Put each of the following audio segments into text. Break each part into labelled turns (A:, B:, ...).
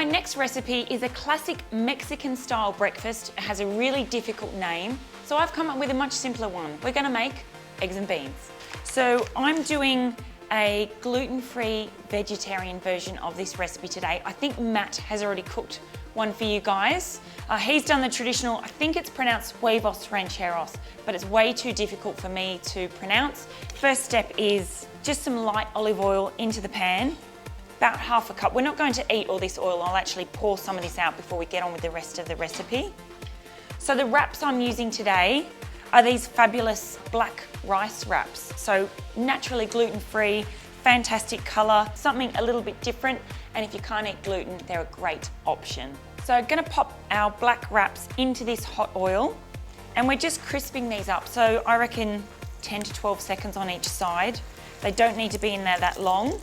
A: My next recipe is a classic Mexican style breakfast. It has a really difficult name, so I've come up with a much simpler one. We're gonna make eggs and beans. So I'm doing a gluten-free vegetarian version of this recipe today. I think Matt has already cooked one for you guys. He's done the traditional, I think it's pronounced huevos rancheros, but it's way too difficult for me to pronounce. First step is just some light olive oil into the pan, about half a cup. We're not going to eat all this oil. I'll actually pour some of this out before we get on with the rest of the recipe. So the wraps I'm using today are these fabulous black rice wraps. So naturally gluten-free, fantastic color, something a little bit different. And if you can't eat gluten, they're a great option. So I'm gonna pop our black wraps into this hot oil and we're just crisping these up. So I reckon 10 to 12 seconds on each side. They don't need to be in there that long.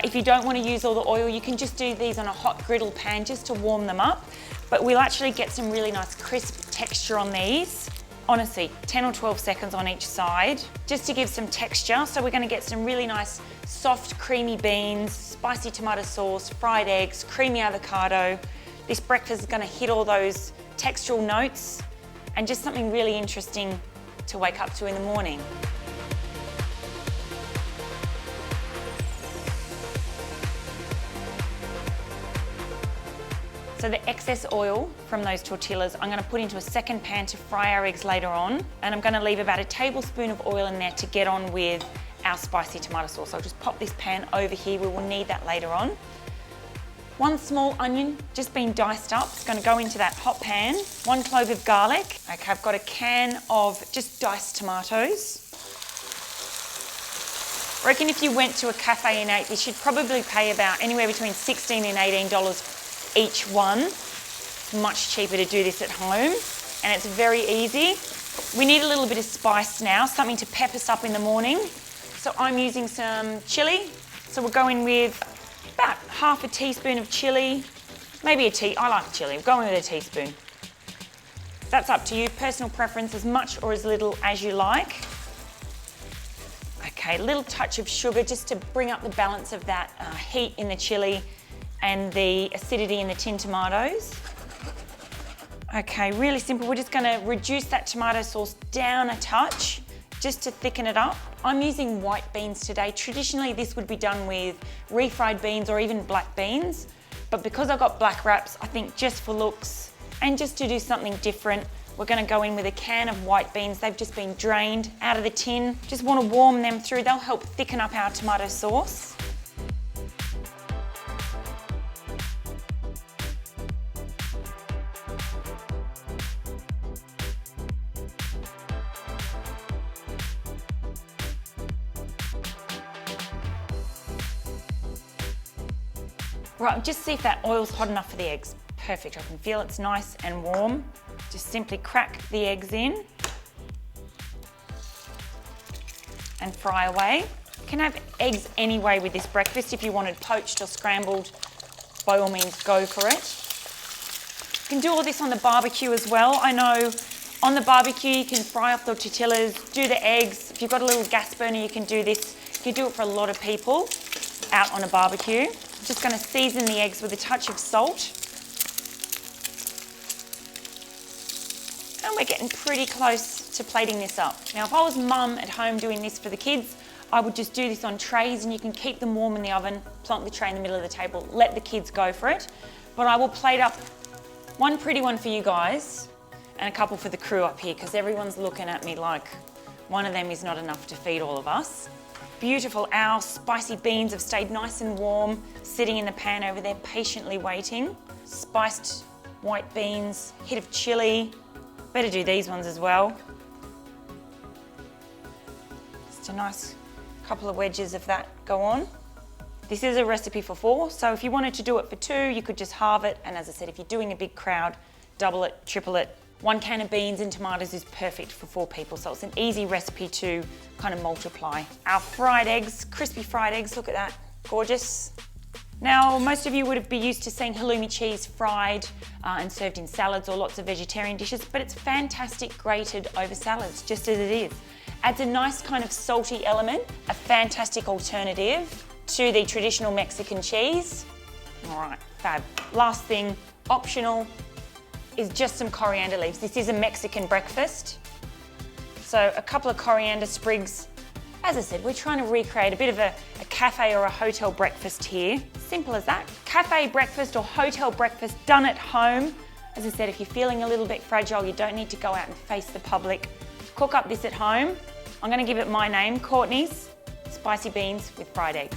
A: If you don't want to use all the oil, you can just do these on a hot griddle pan just to warm them up. But we'll actually get some really nice crisp texture on these. Honestly, 10 or 12 seconds on each side, just to give some texture. So we're going to get some really nice, soft, creamy beans, spicy tomato sauce, fried eggs, creamy avocado. This breakfast is going to hit all those textural notes and just something really interesting to wake up to in the morning. So the excess oil from those tortillas, I'm gonna put into a second pan to fry our eggs later on. And I'm gonna leave about a tablespoon of oil in there to get on with our spicy tomato sauce. I'll just pop this pan over here. We will need that later on. One small onion, just been diced up. It's gonna go into that hot pan. 1 clove of garlic. Okay, I've got a can of just diced tomatoes. I reckon if you went to a cafe and ate this, you'd probably pay about anywhere between $16 and $18 each one. It's much cheaper to do this at home and it's very easy. We need a little bit of spice now, something to pep us up in the morning. So I'm using some chili. So we're going with about half a teaspoon of chili, maybe I like chili, we're going with a teaspoon. That's up to you, personal preference, as much or as little as you like. Okay, a little touch of sugar just to bring up the balance of that heat in the chili and the acidity in the tin tomatoes. Okay, really simple. We're just gonna reduce that tomato sauce down a touch just to thicken it up. I'm using white beans today. Traditionally, this would be done with refried beans or even black beans, but because I've got black wraps, I think just for looks and just to do something different, we're gonna go in with a can of white beans. They've just been drained out of the tin. Just wanna warm them through. They'll help thicken up our tomato sauce. Right, just see if that oil's hot enough for the eggs. Perfect, I can feel it's nice and warm. Just simply crack the eggs in and fry away. You can have eggs any way with this breakfast. If you wanted poached or scrambled, by all means go for it. You can do all this on the barbecue as well. I know on the barbecue you can fry up the tortillas, do the eggs. If you've got a little gas burner, you can do this. You can do it for a lot of people out on a barbecue. Just going to season the eggs with a touch of salt. And we're getting pretty close to plating this up. Now, if I was mum at home doing this for the kids, I would just do this on trays and you can keep them warm in the oven, plonk the tray in the middle of the table, let the kids go for it. But I will plate up one pretty one for you guys and a couple for the crew up here because everyone's looking at me like one of them is not enough to feed all of us. Beautiful, our spicy beans have stayed nice and warm, sitting in the pan over there, patiently waiting. Spiced white beans, hit of chili. Better do these ones as well. Just a nice couple of wedges of that go on. This is a recipe for 4, so if you wanted to do it for 2, you could just halve it. And as I said, if you're doing a big crowd, double it, triple it. 1 can of beans and tomatoes is perfect for 4 people, so it's an easy recipe to kind of multiply. Our fried eggs, crispy fried eggs, look at that, gorgeous. Now, most of you would be used to seeing halloumi cheese fried and served in salads or lots of vegetarian dishes, but it's fantastic grated over salads, just as it is. Adds a nice kind of salty element, a fantastic alternative to the traditional Mexican cheese. All right, fab. Last thing, optional, is just some coriander leaves. This is a Mexican breakfast. So a couple of coriander sprigs. As I said, we're trying to recreate a bit of a cafe or a hotel breakfast here. Simple as that. Cafe breakfast or hotel breakfast done at home. As I said, if you're feeling a little bit fragile, you don't need to go out and face the public. Cook up this at home. I'm gonna give it my name, Courtney's Spicy Beans with Fried Eggs.